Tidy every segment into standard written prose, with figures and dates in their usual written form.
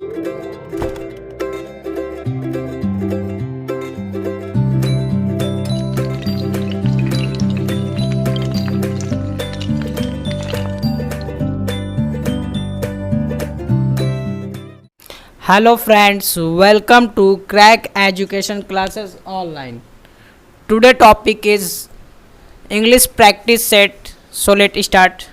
Hello friends, welcome to Crack Education Classes Online. Today topic is English practice set. So let's start.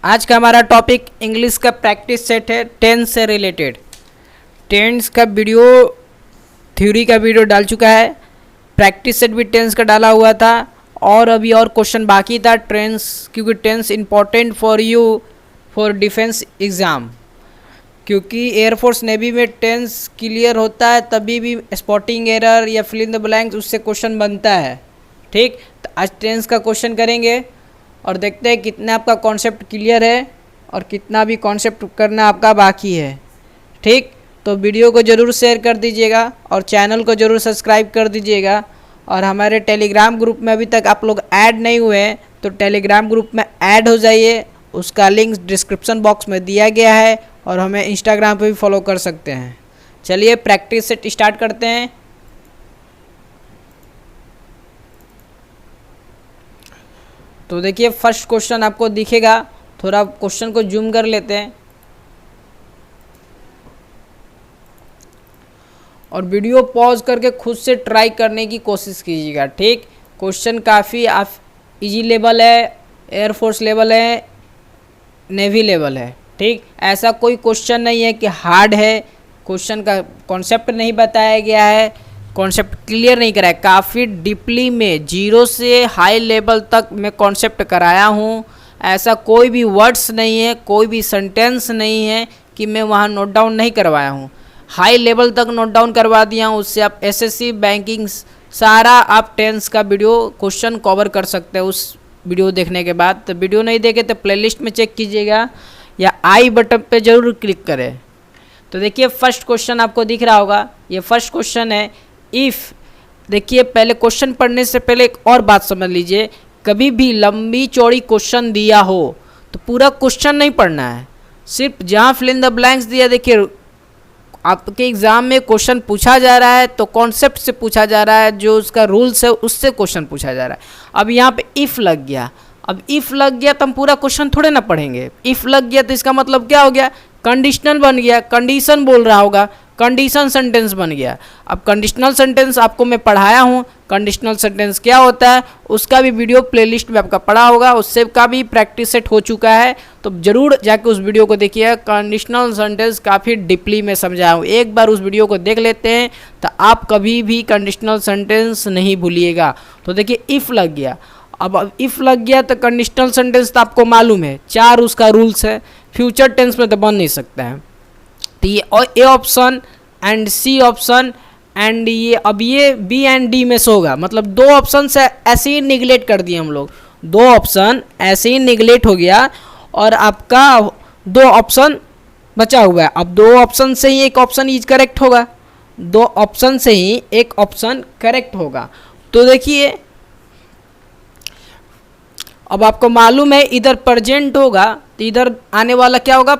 आज का हमारा topic English का practice set है tense से related. Tense का video theory का video डाल चुका है, प्रैक्टिस सेट भी टेंस का डाला हुआ था और अभी और क्वेश्चन बाकी था टेंस, क्योंकि tense important for you for defence exam, क्योंकि एयरफोर्स नेवी में टेंस क्लियर होता है तभी भी स्पॉटिंग एरर या फिल इन द ब्लैंक्स उससे क्वेश्चन बनता है। ठीक, तो आज टेंस का क्वेश्चन करेंगे और देखते हैं कितना आपका कॉन्सेप्ट क्लियर है और कितना भी कॉन्सेप्ट करना आपका बाकी है। ठीक, तो वीडियो को ज़रूर शेयर कर दीजिएगा और चैनल को ज़रूर सब्सक्राइब कर दीजिएगा। और हमारे टेलीग्राम ग्रुप में अभी तक आप लोग ऐड नहीं हुए हैं तो टेलीग्राम ग्रुप में ऐड हो जाइए, उसका लिंक डिस्क्रिप्शन बॉक्स में दिया गया है और हमें इंस्टाग्राम पे भी फॉलो कर सकते हैं। चलिए प्रैक्टिस सेट स्टार्ट करते हैं। तो देखिए फर्स्ट क्वेश्चन आपको दिखेगा, थोड़ा क्वेश्चन को जूम कर लेते हैं और वीडियो पॉज करके खुद से ट्राई करने की कोशिश कीजिएगा। ठीक, क्वेश्चन काफ़ी इजी लेवल है, एयरफोर्स लेवल है, नेवी लेवल है। ठीक, ऐसा कोई क्वेश्चन नहीं है कि हार्ड है, क्वेश्चन का कॉन्सेप्ट नहीं बताया गया है, कॉन्सेप्ट क्लियर नहीं कराया, काफ़ी डीपली में जीरो से हाई लेवल तक मैं कॉन्सेप्ट कराया हूँ। ऐसा कोई भी वर्ड्स नहीं है, कोई भी सेंटेंस नहीं है कि मैं वहाँ नोट डाउन नहीं करवाया हूँ, हाई लेवल तक नोट डाउन करवा दिया हूँ। उससे आप एसएससी बैंकिंग सारा आप टेंस का वीडियो क्वेश्चन कवर कर सकते हैं उस वीडियो देखने के बाद। तो वीडियो नहीं देखे तो प्लेलिस्ट में चेक कीजिएगा या आई बटन पे ज़रूर क्लिक करें। तो देखिए फर्स्ट क्वेश्चन आपको दिख रहा होगा, ये फर्स्ट क्वेश्चन है इफ़। देखिए पहले क्वेश्चन पढ़ने से पहले एक और बात समझ लीजिए, कभी भी लंबी चौड़ी क्वेश्चन दिया हो तो पूरा क्वेश्चन नहीं पढ़ना है, सिर्फ जहाँ फिल इन द ब्लैंक्स दिया। देखिए आपके एग्ज़ाम में क्वेश्चन पूछा जा रहा है तो कॉन्सेप्ट से पूछा जा रहा है, जो उसका रूल्स है उससे क्वेश्चन पूछा जा रहा है। अब यहाँ पे इफ़ लग गया, अब इफ़ लग गया तो हम पूरा क्वेश्चन थोड़े ना पढ़ेंगे। इफ़ लग गया तो इसका मतलब क्या हो गया, कंडीशनल बन गया, कंडीशन बोल रहा होगा, कंडीशन सेंटेंस बन गया। अब कंडीशनल सेंटेंस आपको मैं पढ़ाया हूँ, कंडीशनल सेंटेंस क्या होता है उसका भी वीडियो प्लेलिस्ट में आपका पड़ा होगा, उससे का भी प्रैक्टिस सेट हो चुका है, तो ज़रूर जाके उस वीडियो को देखिए। कंडीशनल सेंटेंस काफ़ी डीपली में समझाया हूँ, एक बार उस वीडियो को देख लेते हैं तो आप कभी भी कंडीशनल सेंटेंस नहीं भूलिएगा। तो देखिए इफ़ लग गया, अब इफ़ लग गया तो कंडीशनल सेंटेंस तो आपको मालूम है, चार उसका रूल्स है, फ्यूचर टेंस में तो बन नहीं सकता है। तो ये A option and C option and ये अब ये बी एंड डी में से होगा, मतलब दो ऑप्शन से ऐसे ही निगलेक्ट कर दिए हम लोग, दो ऑप्शन ऐसे ही निगलेक्ट हो गया और आपका दो ऑप्शन बचा हुआ है। अब दो ऑप्शन से ही एक ऑप्शन इज करेक्ट होगा, दो ऑप्शन से ही एक ऑप्शन करेक्ट होगा। तो देखिए अब आपको मालूम है इधर प्रेजेंट होगा तो इधर आने वाला क्या होगा,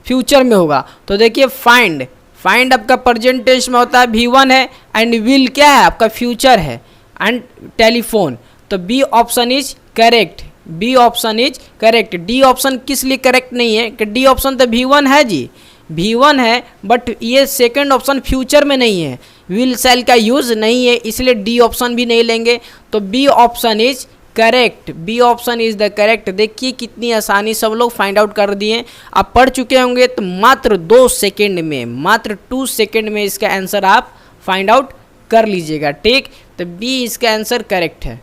फ्यूचर में होगा। तो देखिए फाइंड, फाइंड आपका प्रेजेंट टेंस में होता है, V1 है, एंड विल क्या है आपका फ्यूचर है, एंड टेलीफोन। तो B option is correct, B option is correct. D option किस लिए करेक्ट नहीं है कि डी ऑप्शन तो V1 है जी, V1 है, बट ये सेकंड ऑप्शन फ्यूचर में नहीं है, विल सेल का यूज़ नहीं है, इसलिए डी ऑप्शन भी नहीं लेंगे। तो B option is correct, B option is the correct. देखिए कितनी आसानी सब लोग फाइंड आउट कर दिए, आप पढ़ चुके होंगे तो मात्र 2 सेकेंड में, मात्र 2 सेकेंड में इसका आंसर आप फाइंड आउट कर लीजिएगा। ठीक, तो बी इसका आंसर करेक्ट है।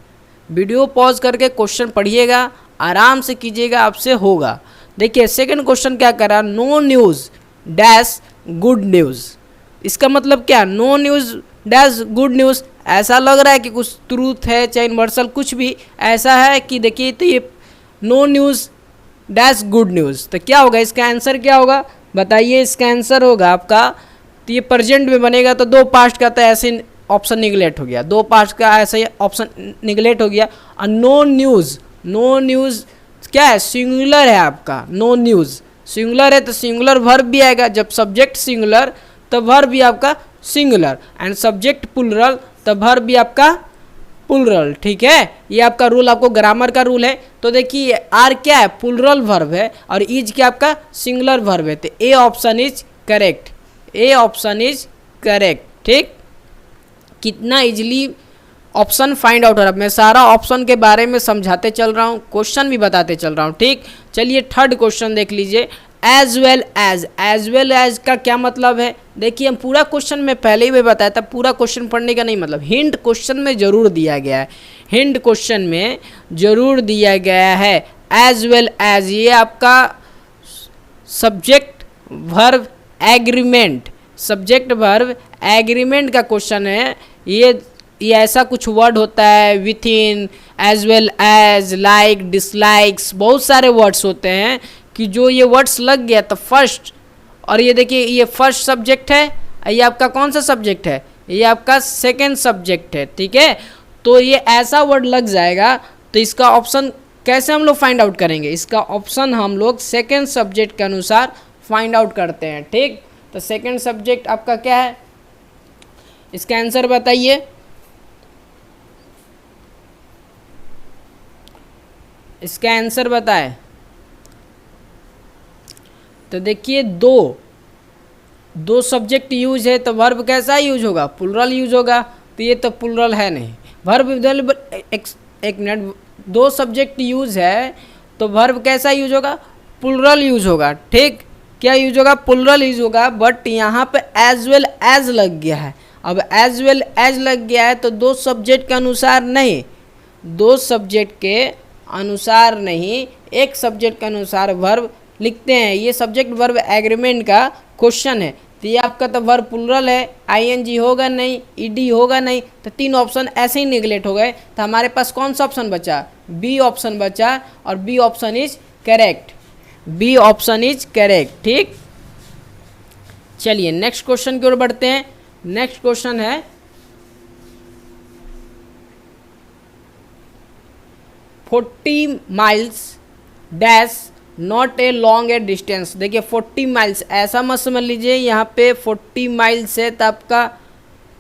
वीडियो पॉज करके क्वेश्चन पढ़िएगा, आराम से कीजिएगा, आपसे होगा। देखिए सेकंड क्वेश्चन क्या करा, no news dash good news. इसका मतलब क्या, no news dash good news, ऐसा लग रहा है कि कुछ ट्रूथ है चाहे यूनिवर्सल कुछ भी ऐसा है कि देखिए तो ये no news dash good news, तो क्या होगा इसका आंसर, क्या होगा बताइए। इसका आंसर होगा आपका, तो ये प्रेजेंट में बनेगा तो दो पास्ट का तो ऐसे ऑप्शन निगलेक्ट हो गया, दो पास्ट का ऐसे ऑप्शन निगलेक्ट हो गया। और नो न्यूज़, नो न्यूज़ क्या है, सिंगुलर है आपका, नो न्यूज़ सिंगुलर है तो सिंगुलर वर्ब भी आएगा। जब सब्जेक्ट सिंगुलर तो वर्ब भी आपका सिंगुलर, एंड सब्जेक्ट प्लुरल तो वर्ब भी आपका प्लुरल। ठीक है, ये आपका रूल, आपको ग्रामर का रूल है। तो देखिए आर क्या है, प्लुरल वर्ब है, और इज क्या आपका सिंगुलर वर्ब है। तो A option is correct, A option is correct. ठीक, कितना इजीली ऑप्शन फाइंड आउट हो रहा है। मैं सारा ऑप्शन के बारे में समझाते चल रहा हूँ, क्वेश्चन भी बताते चल रहा हूँ। ठीक, चलिए थर्ड क्वेश्चन देख लीजिए। एज वेल एज का क्या मतलब है? देखिए हम पूरा क्वेश्चन में पहले ही भी बताया था, पूरा क्वेश्चन पढ़ने का नहीं मतलब, हिंट क्वेश्चन में जरूर दिया गया है, हिंट क्वेश्चन में जरूर दिया गया है। एज वेल एज ये आपका subject verb agreement, subject verb agreement का क्वेश्चन है। ये ऐसा कुछ वर्ड होता है, with in, as well as, like, dislikes, बहुत सारे वर्ड्स होते हैं कि जो ये वर्ड्स लग गया तो फर्स्ट, और ये देखिए ये फर्स्ट सब्जेक्ट है, ये आपका कौन सा सब्जेक्ट है, ये आपका सेकेंड सब्जेक्ट है। ठीक है, तो ये ऐसा वर्ड लग जाएगा तो इसका ऑप्शन कैसे हम लोग फाइंड आउट करेंगे? इसका ऑप्शन हम लोग सेकेंड सब्जेक्ट के अनुसार फाइंड आउट करते हैं। ठीक, तो सेकेंड सब्जेक्ट आपका क्या है, इसका आंसर बताइए। इसका आंसर बताएं। तो देखिए दो सब्जेक्ट यूज है तो वर्ब कैसा यूज होगा, प्लुरल यूज होगा। तो ये तो प्लुरल है नहीं, वर्ब एक मिनट, दो सब्जेक्ट यूज है तो वर्ब कैसा यूज होगा, प्लुरल यूज होगा। ठीक, क्या यूज होगा, प्लुरल यूज होगा। बट यहाँ पे एज वेल एज लग गया है। अब एज वेल एज लग गया है तो दो सब्जेक्ट के अनुसार नहीं, दो सब्जेक्ट के अनुसार नहीं, एक सब्जेक्ट के अनुसार वर्ब लिखते हैं। ये सब्जेक्ट वर्ब एग्रीमेंट का क्वेश्चन है। तो ये आपका तो वर्ब प्लुरल है, आईएनजी होगा नहीं, ईडी होगा नहीं, तो तीन ऑप्शन ऐसे ही निगलेक्ट हो गए। तो हमारे पास कौन सा ऑप्शन बचा, बी ऑप्शन बचा, और B option is correct, B option is correct. ठीक, चलिए नेक्स्ट क्वेश्चन की ओर बढ़ते हैं। नेक्स्ट क्वेश्चन है 40 miles dash not a long A distance. देखिए 40 माइल्स ऐसा मत समझ लीजिए यहाँ पे 40 माइल्स है तो आपका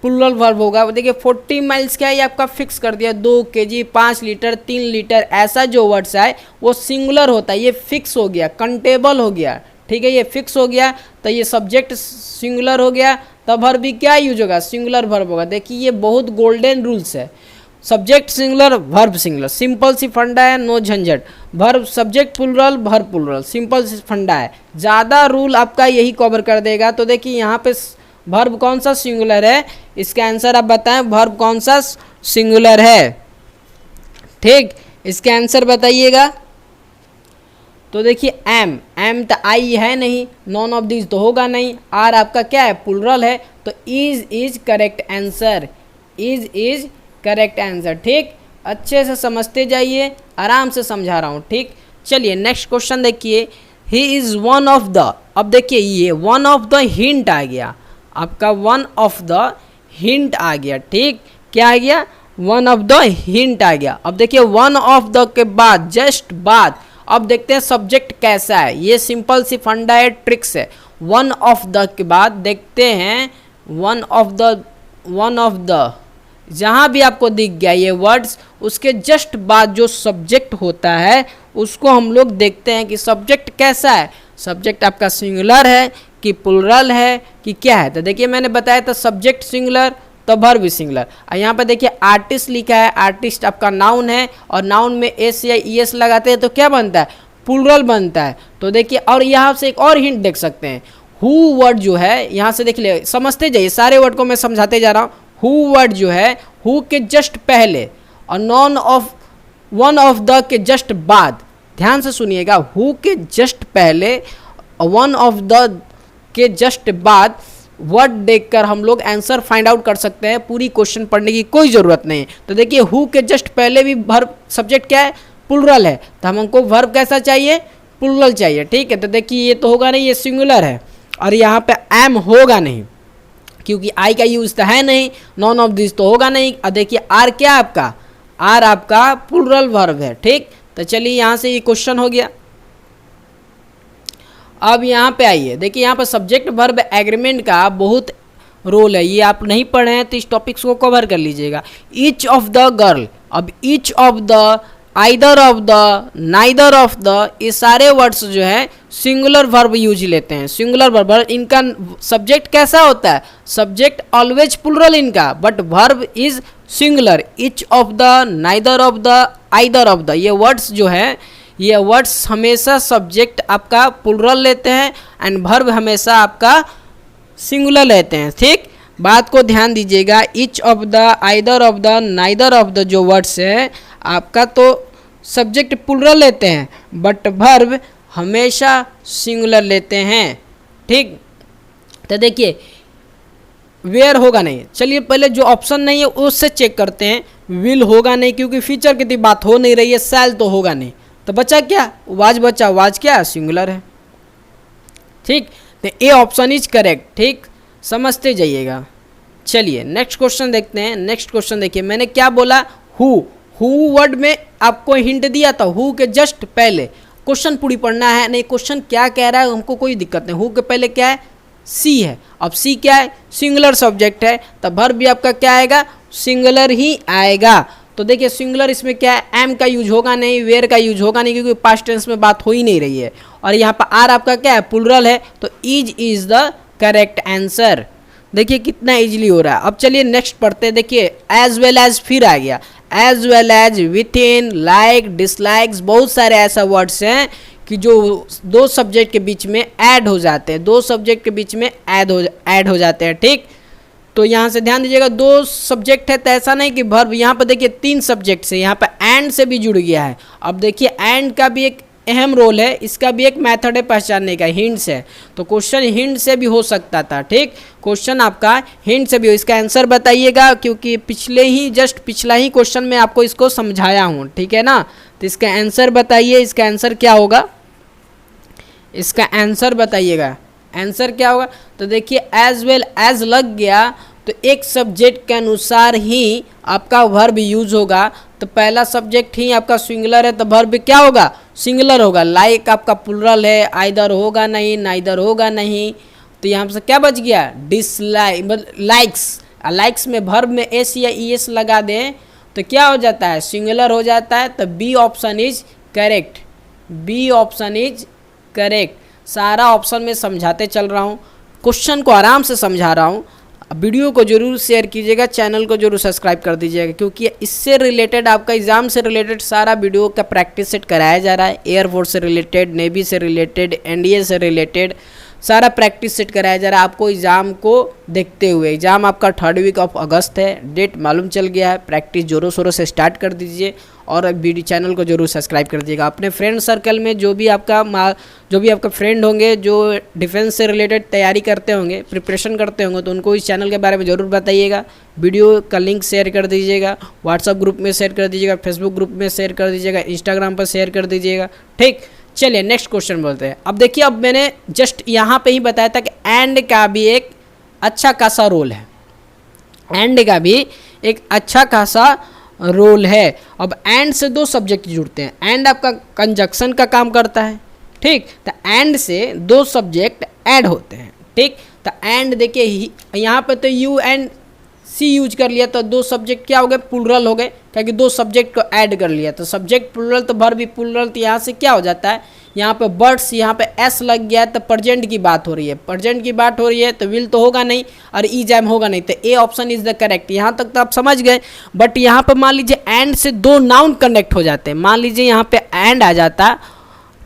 प्लुरल वर्ब होगा। देखिए 40 माइल्स क्या है, ये आपका फिक्स कर दिया, 2 kg, 5 लीटर, 3 लीटर, ऐसा जो वर्ड्स है वो सिंगुलर होता है, ये फिक्स हो गया, कंटेबल हो गया। ठीक है, ये फिक्स हो गया तो ये सब्जेक्ट सिंगुलर हो गया, तब वर्ब भी क्या यूज होगा, सिंगुलर वर्ब होगा। देखिए ये बहुत गोल्डन रूल्स है, subject singular verb singular, simple सी फंडा है, नो झंझट। Verb subject plural verb plural, simple सी फंडा है, ज़्यादा रूल आपका यही कवर कर देगा। तो देखिए यहाँ पे वर्ब कौन सा सिंगुलर है, इसका आंसर आप बताएं, वर्ब कौन सा सिंगुलर है। ठीक, इसका आंसर बताइएगा। तो देखिए एम तो आई है नहीं, नॉन ऑफ दिस तो होगा नहीं, आर आपका क्या है, प्लुरल है, तो is correct answer, is correct answer. ठीक, अच्छे से समझते जाइए, आराम से समझा रहा हूँ। ठीक, चलिए नेक्स्ट क्वेश्चन देखिए। He is one of the, अब देखिए ये वन ऑफ द हिंट आ गया, आपका वन ऑफ द हिंट आ गया। ठीक, क्या आ गया, वन ऑफ द हिंट आ गया। अब देखिए वन ऑफ द के बाद जस्ट बाद, अब देखते हैं सब्जेक्ट कैसा है, ये सिंपल सी फंडा है, ट्रिक्स है। वन ऑफ द के बाद देखते हैं, वन ऑफ द जहाँ भी आपको दिख गया ये वर्ड्स, उसके जस्ट बाद जो सब्जेक्ट होता है उसको हम लोग देखते हैं कि सब्जेक्ट कैसा है, सब्जेक्ट आपका सिंगुलर है कि प्लुरल है कि क्या है। तो देखिए मैंने बताया था सब्जेक्ट सिंगुलर तो वर्ब भी सिंगुलर। और यहाँ पे देखिए आर्टिस्ट लिखा है, आर्टिस्ट आपका नाउन है, और नाउन में एस या ई एस लगाते हैं तो क्या बनता है, प्लुरल बनता है। तो देखिए और यहाँ से एक और हिंट देख सकते हैं, हु वर्ड जो है, यहाँ से देख ले, समझते जाइए, सारे वर्ड को मैं समझाते जा रहा हूँ। हु वर्ड जो है, हु के जस्ट पहले और none of, one of the के जस्ट बाद, ध्यान से सुनिएगा, हु के जस्ट पहले और वन ऑफ द के जस्ट बाद वर्ड देखकर हम लोग आंसर फाइंड आउट कर सकते हैं, पूरी क्वेश्चन पढ़ने की कोई ज़रूरत नहीं है। तो देखिए हु के जस्ट पहले भी वर्ब सब्जेक्ट क्या है, प्लुरल है, तो हमको वर्ब कैसा चाहिए, प्लुरल चाहिए। ठीक है, तो देखिए ये तो होगा नहीं, ये सिंगुलर है, और यहाँ पे एम होगा नहीं क्योंकि आई का यूज तो है नहीं, नॉन ऑफ दिस तो होगा नहीं। और देखिए आर क्या आपका, आर आपका प्लुरल वर्ब है। ठीक, तो चलिए यहाँ से ये क्वेश्चन हो गया। अब यहाँ पे आइए, देखिए यहाँ पर सब्जेक्ट वर्ब एग्रीमेंट का बहुत रोल है, ये आप नहीं पढ़े हैं तो इस टॉपिक्स को कवर कर लीजिएगा। ईच ऑफ द गर्ल, अब each of the, either of the, neither of the, ये सारे वर्ड्स जो है सिंगुलर वर्ब यूज लेते हैं। सिंगुलर वर्ब, इनका सब्जेक्ट कैसा होता है, सब्जेक्ट ऑलवेज प्लुरल इनका, but verb is singular. Each of the, neither of the, either of the, ये वर्ड्स जो है, ये वर्ड्स हमेशा सब्जेक्ट आपका प्लुरल लेते हैं एंड वर्ब हमेशा आपका सिंगुलर लेते हैं। ठीक, बात को ध्यान दीजिएगा। Each of the, either of the, neither of the जो वर्ड्स है आपका तो सब्जेक्ट प्लुरल लेते हैं, बट वर्ब हमेशा सिंगुलर लेते हैं। ठीक, तो देखिए वेयर होगा नहीं, चलिए पहले जो ऑप्शन नहीं है उससे चेक करते हैं। विल होगा नहीं क्योंकि फ्यूचर की बात हो नहीं रही है, शैल तो होगा नहीं, तो बचा क्या, वाज बचा, वाज क्या सिंगुलर है। ठीक, तो ए ऑप्शन इज करेक्ट। ठीक, समझते जाइएगा। चलिए नेक्स्ट क्वेश्चन देखते हैं। नेक्स्ट क्वेश्चन देखिए, मैंने क्या बोला, हु वर्ड में आपको हिंट दिया था, हु के जस्ट पहले क्वेश्चन पूरी पढ़ना है, नहीं क्वेश्चन क्या कह रहा है हमको कोई दिक्कत नहीं। हु के पहले क्या है, सी है। अब सी क्या है, सिंगुलर सब्जेक्ट है, तब वर्ब भी आपका क्या आएगा, सिंगुलर ही आएगा। तो देखिए सिंगुलर इसमें क्या है, एम का यूज होगा नहीं, वेयर का यूज होगा नहीं क्योंकि पास्ट टेंस में बात हो ही नहीं रही है, और यहाँ पर आर आपका क्या है, प्लुरल है, तो इज द करेक्ट आंसर। देखिए कितना इजीली हो रहा है। अब चलिए नेक्स्ट पढ़ते हैं। देखिए एज वेल एज फिर आ गया, as well as, with in, like, dislikes, बहुत सारे ऐसा वर्ड्स हैं कि जो दो सब्जेक्ट के बीच में ऐड हो जाते हैं, दो सब्जेक्ट के बीच में ऐड हो जाते हैं। ठीक, तो यहाँ से ध्यान दीजिएगा, दो सब्जेक्ट है तो ऐसा नहीं कि वर्ब, यहाँ पर देखिए तीन सब्जेक्ट से, यहाँ पर एंड से भी जुड़ गया है। अब देखिए एंड का भी एक अहम रोल है, इसका भी एक मेथड है पहचानने का, हिंट्स है, तो क्वेश्चन हिंट से भी हो सकता था। ठीक, क्वेश्चन आपका हिंट से भी हो, इसका आंसर बताइएगा क्योंकि पिछला ही क्वेश्चन में आपको इसको समझाया हूँ। ठीक है ना, तो इसका आंसर बताइए, इसका आंसर क्या होगा, इसका आंसर बताइएगा, आंसर क्या होगा। तो देखिए एज वेल एज लग गया तो एक सब्जेक्ट के अनुसार ही आपका वर्ब यूज होगा, तो पहला सब्जेक्ट ही आपका सिंगुलर है तो वर्ब क्या होगा, सिंगुलर होगा। लाइक आपका प्लुरल है, आइदर होगा नहीं, नाइदर होगा नहीं, तो यहाँ से क्या बच गया, डिसलाइक, लाइक्स, लाइक्स में वर्ब में एस या ई एस लगा दें तो क्या हो जाता है, सिंगुलर हो जाता है। तो B option is correct, B option is correct. सारा ऑप्शन में समझाते चल रहा हूँ, क्वेश्चन को आराम से समझा रहा हूँ। वीडियो को जरूर शेयर कीजिएगा, चैनल को जरूर सब्सक्राइब कर दीजिएगा क्योंकि इससे रिलेटेड, आपका एग्जाम से रिलेटेड सारा वीडियो का प्रैक्टिस सेट कराया जा रहा है। एयरफोर्स से रिलेटेड, नेवी से रिलेटेड, एनडीए से रिलेटेड सारा प्रैक्टिस सेट कराया जा रहा है आपको एग्ज़ाम को देखते हुए। एग्ज़ाम आपका 3rd वीक ऑफ अगस्त है, डेट मालूम चल गया है। प्रैक्टिस जोरों शोरों से स्टार्ट कर दीजिए और वीडियो चैनल को जरूर सब्सक्राइब कर दीजिएगा। अपने फ्रेंड सर्कल में जो भी आपका फ्रेंड होंगे जो डिफेंस से रिलेटेड तैयारी करते होंगे, प्रिपरेशन करते होंगे, तो उनको इस चैनल के बारे में ज़रूर बताइएगा। वीडियो का लिंक शेयर कर दीजिएगा, व्हाट्सअप ग्रुप में शेयर कर दीजिएगा, फेसबुक ग्रुप में शेयर कर दीजिएगा, इंस्टाग्राम पर शेयर कर दीजिएगा। ठीक, चलिए नेक्स्ट क्वेश्चन बोलते हैं। अब देखिए, अब मैंने जस्ट यहाँ पे ही बताया था कि एंड का भी एक अच्छा खासा रोल है, एंड का भी एक अच्छा खासा रोल है। अब एंड से दो सब्जेक्ट जुड़ते हैं, एंड आपका कंजक्शन का काम करता है। ठीक, तो एंड से दो सब्जेक्ट ऐड होते हैं। ठीक, तो एंड देखिए यहाँ पे तो यू एंड सी यूज कर लिया तो दो सब्जेक्ट क्या हो गए, प्लुरल हो गए, क्योंकि दो सब्जेक्ट को ऐड कर लिया तो सब्जेक्ट प्लुरल तो वर्ब भी प्लुरल। तो यहाँ से क्या हो जाता है, यहाँ पे बर्ड्स, यहाँ पे एस लग गया है तो प्रेजेंट की बात हो रही है, प्रेजेंट की बात हो रही है तो विल तो होगा नहीं और इज एम होगा नहीं, तो A option is the correct. यहाँ तक तो आप समझ गए। बट यहाँ पे मान लीजिए एंड से दो नाउन कनेक्ट हो जाते हैं, मान लीजिए यहाँ पे एंड आ जाता।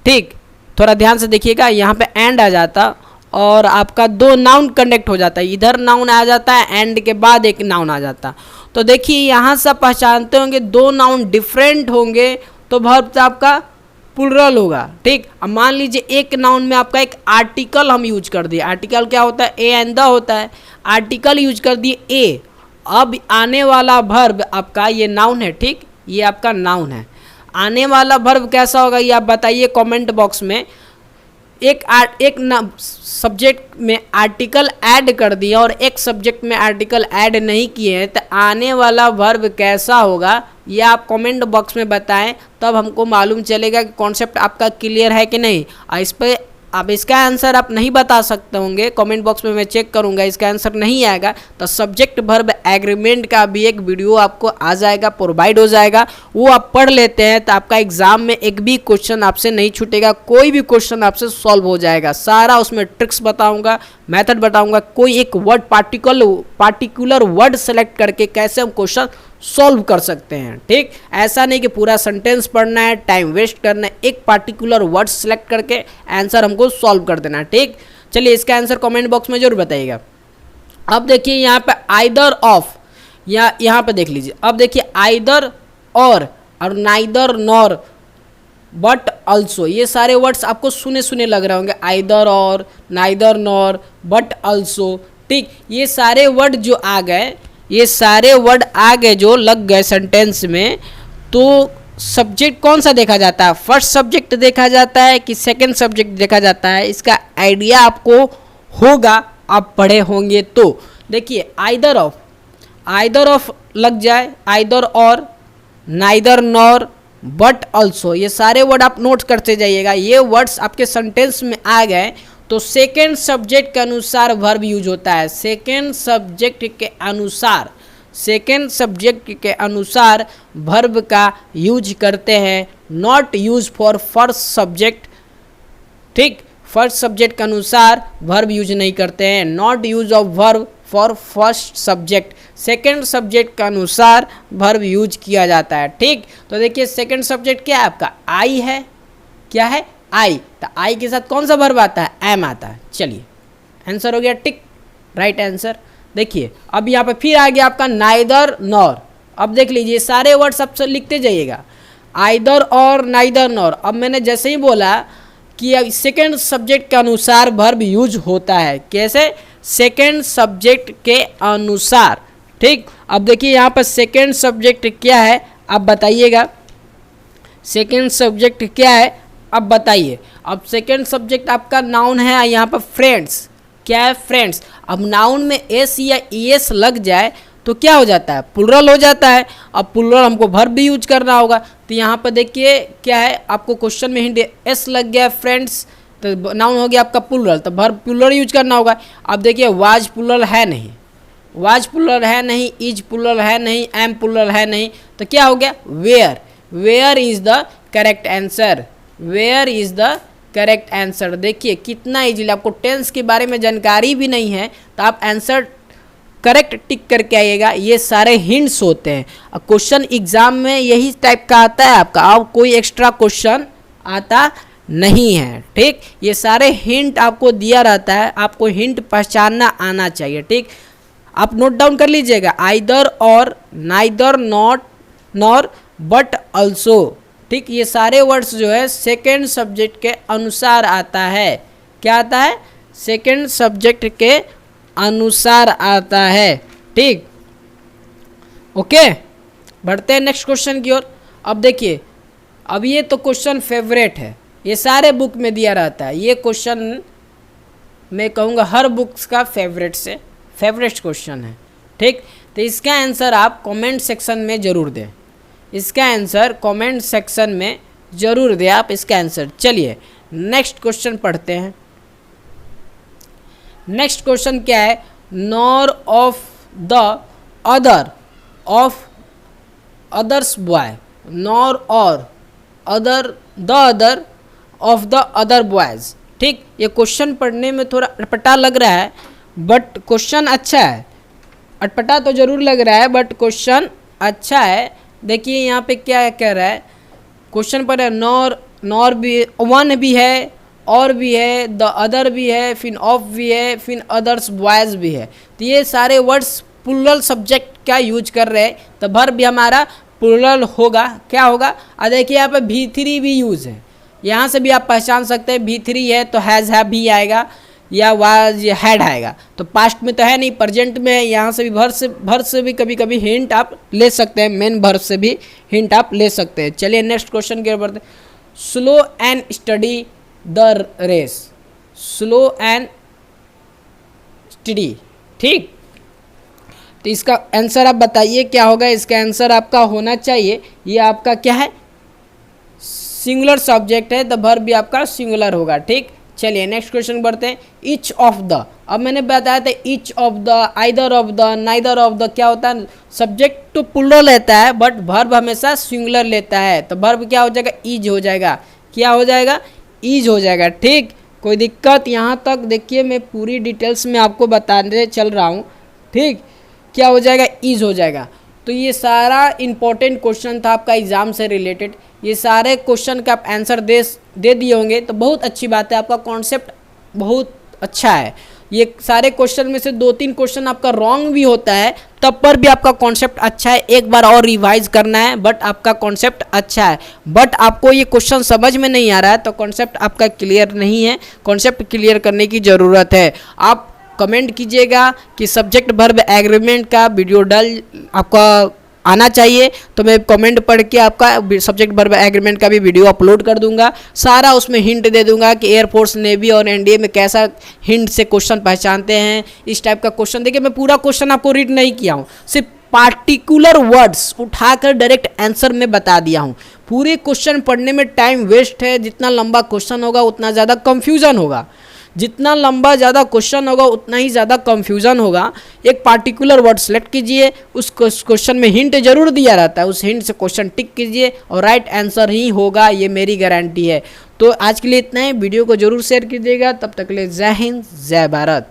ठीक, थोड़ा ध्यान से देखिएगा, यहाँ पे एंड आ जाता और आपका दो नाउन कनेक्ट हो जाता है, इधर नाउन आ जाता है, एंड के बाद एक नाउन आ जाता। तो देखिए यहाँ से पहचानते होंगे दो नाउन डिफरेंट होंगे तो वर्ब आपका प्लुरल होगा। ठीक, अब मान लीजिए एक नाउन में आपका एक आर्टिकल हम यूज कर दिए, आर्टिकल क्या होता है, ए एंड द होता है, आर्टिकल यूज कर दिए ए। अब आने वाला वर्ब आपका ये नाउन है। ठीक, ये आपका नाउन है, आने वाला वर्ब कैसा होगा ये आप बताइए कमेंट बॉक्स में। एक सब्जेक्ट में आर्टिकल ऐड कर दिया और एक सब्जेक्ट में आर्टिकल ऐड नहीं किए हैं तो आने वाला वर्ब कैसा होगा ये आप कमेंट बॉक्स में बताएं, तब हमको मालूम चलेगा कि कॉन्सेप्ट आपका क्लियर है कि नहीं। इस पर अब इसका आंसर आप नहीं बता सकते होंगे, कमेंट बॉक्स में मैं चेक करूंगा, इसका आंसर नहीं आएगा तो सब्जेक्ट वर्ब एग्रीमेंट का भी एक वीडियो आपको आ जाएगा, प्रोवाइड हो जाएगा, वो आप पढ़ लेते हैं तो आपका एग्जाम में एक भी क्वेश्चन आपसे नहीं छूटेगा, कोई भी क्वेश्चन आपसे सॉल्व हो जाएगा। सारा उसमें ट्रिक्स बताऊंगा, मेथड बताऊंगा, कोई एक वर्ड पार्टिकुलर वर्ड सेलेक्ट करके कैसे हम क्वेश्चन सॉल्व कर सकते हैं। ठीक, ऐसा नहीं कि पूरा सेंटेंस पढ़ना है, टाइम वेस्ट करना है, एक पार्टिकुलर वर्ड सेलेक्ट करके आंसर हमको सॉल्व कर देना है। ठीक, चलिए इसका आंसर कमेंट बॉक्स में जरूर बताइएगा। अब देखिए यहाँ पे आइदर ऑफ, या यहाँ पे देख लीजिए, अब देखिए आइदर और नाइदर नॉर बट अल्सो, ये सारे वर्ड्स आपको सुने सुने लग रहे होंगे, आइदर और, नाइदर नॉर, बट अल्सो। ठीक, ये सारे वर्ड जो आ गए, ये सारे वर्ड आ गए जो लग गए सेंटेंस में, तो सब्जेक्ट कौन सा देखा जाता है, फर्स्ट सब्जेक्ट देखा जाता है कि सेकंड सब्जेक्ट देखा जाता है, इसका आइडिया आपको होगा, आप पढ़े होंगे तो। देखिए आइदर ऑफ लग जाए, आइदर और, नाइदर नॉर, बट ऑल्सो, ये सारे वर्ड आप नोट करते जाइएगा। ये वर्ड्स आपके सेंटेंस में आ गए तो सेकेंड सब्जेक्ट के अनुसार वर्ब यूज होता है, सेकेंड सब्जेक्ट के अनुसार वर्ब का यूज करते हैं, not use for first subject. ठीक, फर्स्ट सब्जेक्ट के अनुसार वर्ब यूज नहीं करते हैं, not use of verb for first subject, second subject के अनुसार वर्ब यूज किया जाता है। ठीक, तो देखिए सेकेंड सब्जेक्ट क्या है आपका, आई है, क्या है, आई, तो आई के साथ कौन सा वर्ब आता है, एम आता है। चलिए आंसर हो गया टिक, राइट आंसर। देखिए अब यहाँ पे फिर आ गया आपका नाइदर नॉर। अब देख लीजिए सारे वर्ड्स आप लिखते जाइएगा, आइदर और, नाइदर नॉर। अब मैंने जैसे ही बोला कि सेकेंड सब्जेक्ट के अनुसार वर्ब यूज होता है, कैसे, सेकेंड सब्जेक्ट के अनुसार। ठीक, अब देखिए यहाँ पर सेकेंड सब्जेक्ट क्या है आप बताइएगा, सेकेंड सब्जेक्ट क्या है अब बताइए। अब सेकेंड सब्जेक्ट आपका नाउन है यहाँ पर फ्रेंड्स, क्या है, फ्रेंड्स। अब नाउन में एस या ईएस लग जाए तो क्या हो जाता है, प्लुरल हो जाता है। अब प्लुरल हमको वर्ब भी यूज करना होगा, तो यहाँ पर देखिए क्या है, आपको क्वेश्चन में हिंट, एस लग गया फ्रेंड्स, तो नाउन हो गया आपका प्लुरल, तो वर्ब प्लुरल यूज करना होगा। अब देखिए वाज प्लुरल है नहीं, वाज प्लुरल है नहीं, इज प्लुरल है नहीं, एम प्लुरल है नहीं, तो क्या हो गया, where, where is the correct answer, where is the correct answer. देखिए कितना इजीली, आपको टेंस के बारे में जानकारी भी नहीं है तो आप आंसर करेक्ट टिक करके आइएगा। ये सारे हिंट्स होते हैं, क्वेश्चन एग्जाम में यही टाइप का आता है आपका, अब कोई एक्स्ट्रा क्वेश्चन आता नहीं है। ठीक, ये सारे हिंट आपको दिया रहता है, आपको हिंट पहचानना आना चाहिए। ठीक, आप नोट डाउन कर लीजिएगा, आइदर और, neither not nor, but also. ठीक, ये सारे वर्ड्स जो है सेकेंड सब्जेक्ट के अनुसार आता है, क्या आता है, सेकेंड सब्जेक्ट के अनुसार आता है। ठीक, ओके, बढ़ते हैं नेक्स्ट क्वेश्चन की ओर। अब देखिए, अब ये तो क्वेश्चन फेवरेट है, ये सारे बुक में दिया रहता है, ये क्वेश्चन मैं कहूँगा हर बुक्स का फेवरेट क्वेश्चन है। ठीक, तो इसका आंसर आप कमेंट सेक्शन में ज़रूर दें, इसका आंसर कमेंट सेक्शन में ज़रूर दें आप इसका आंसर। चलिए नेक्स्ट क्वेश्चन पढ़ते हैं। नेक्स्ट क्वेश्चन क्या है, nor of the other of others boy, nor और other the other of the other boys. ठीक, ये क्वेश्चन पढ़ने में थोड़ा अटपटा लग रहा है, बट क्वेश्चन अच्छा है, अटपटा तो ज़रूर लग रहा है बट क्वेश्चन अच्छा है। देखिए यहाँ पे क्या कह रहा है, क्वेश्चन पर है नॉर भी, वन भी है, और भी है, द अदर भी है, फिर ऑफ भी है, फिर अदर्स बॉयज़ भी है। तो ये सारे वर्ड्स प्लुरल सब्जेक्ट का यूज कर रहे हैं, तो वर्ब भी हमारा प्लुरल होगा, क्या होगा। और देखिए यहाँ पे V3 भी यूज़ है, यहाँ से भी आप पहचान सकते हैं V3 है तो हैज़ हैव भी आएगा या वाज या हैड आएगा। तो पास्ट में तो है नहीं, प्रेजेंट में है, यहाँ से भी भर से भी कभी कभी हिंट आप ले सकते हैं, मेन भर से भी हिंट आप ले सकते हैं। चलिए नेक्स्ट क्वेश्चन की ओर बढ़ते हैं। Slow and study the race, slow and study. ठीक, तो इसका आंसर आप बताइए क्या होगा। इसका आंसर आपका होना चाहिए, ये आपका क्या है, सिंगुलर सब्जेक्ट है, द वर्ब भी आपका सिंगुलर होगा। ठीक, चलिए नेक्स्ट क्वेश्चन बढ़ते हैं। ईच ऑफ द, अब मैंने बताया था each of the, either of the, neither of the क्या होता है, सब्जेक्ट तो प्लूरल लेता है बट वर्ब हमेशा सिंगुलर लेता है, तो वर्ब क्या हो जाएगा, ईज हो जाएगा। क्या हो जाएगा, ईज हो जाएगा। ठीक, कोई दिक्कत यहाँ तक? देखिए मैं पूरी डिटेल्स में आपको बताने चल रहा हूँ। ठीक, क्या हो जाएगा, ईज हो जाएगा। तो ये सारा इंपॉर्टेंट क्वेश्चन था आपका एग्जाम से रिलेटेड। ये सारे क्वेश्चन का आप आंसर दे दिए होंगे तो बहुत अच्छी बात है, आपका कॉन्सेप्ट बहुत अच्छा है। ये सारे क्वेश्चन में से 2-3 क्वेश्चन आपका रॉन्ग भी होता है, तब पर भी आपका कॉन्सेप्ट अच्छा है। एक बार और रिवाइज करना है, बट आपका कॉन्सेप्ट अच्छा है। बट आपको ये क्वेश्चन समझ में नहीं आ रहा है तो कॉन्सेप्ट आपका क्लियर नहीं है, कॉन्सेप्ट क्लियर करने की ज़रूरत है। आप कमेंट कीजिएगा कि सब्जेक्ट वर्ब एग्रीमेंट का वीडियो डल आपका आना चाहिए, तो मैं कमेंट पढ़ के आपका सब्जेक्ट वर्ब एग्रीमेंट का भी वीडियो अपलोड कर दूंगा। सारा उसमें हिंट दे दूंगा कि एयरफोर्स, नेवी और एनडीए में कैसा हिंट से क्वेश्चन पहचानते हैं, इस टाइप का क्वेश्चन। देखिए मैं पूरा क्वेश्चन आपको रीड नहीं किया हूँ, सिर्फ पार्टिकुलर वर्ड्स उठाकर डायरेक्ट आंसर में बता दिया हूँ। पूरे क्वेश्चन पढ़ने में टाइम वेस्ट है, जितना लंबा क्वेश्चन होगा उतना ज़्यादा कन्फ्यूज़न होगा, जितना लंबा ज़्यादा क्वेश्चन होगा उतना ही ज़्यादा कन्फ्यूज़न होगा। एक पार्टिकुलर वर्ड सेलेक्ट कीजिए, उस क्वेश्चन में हिंट जरूर दिया रहता है, उस हिंट से क्वेश्चन टिक कीजिए और राइट आंसर ही होगा, ये मेरी गारंटी है। तो आज के लिए इतना ही, वीडियो को जरूर शेयर कीजिएगा। तब तक के लिए जय हिंद, जय भारत।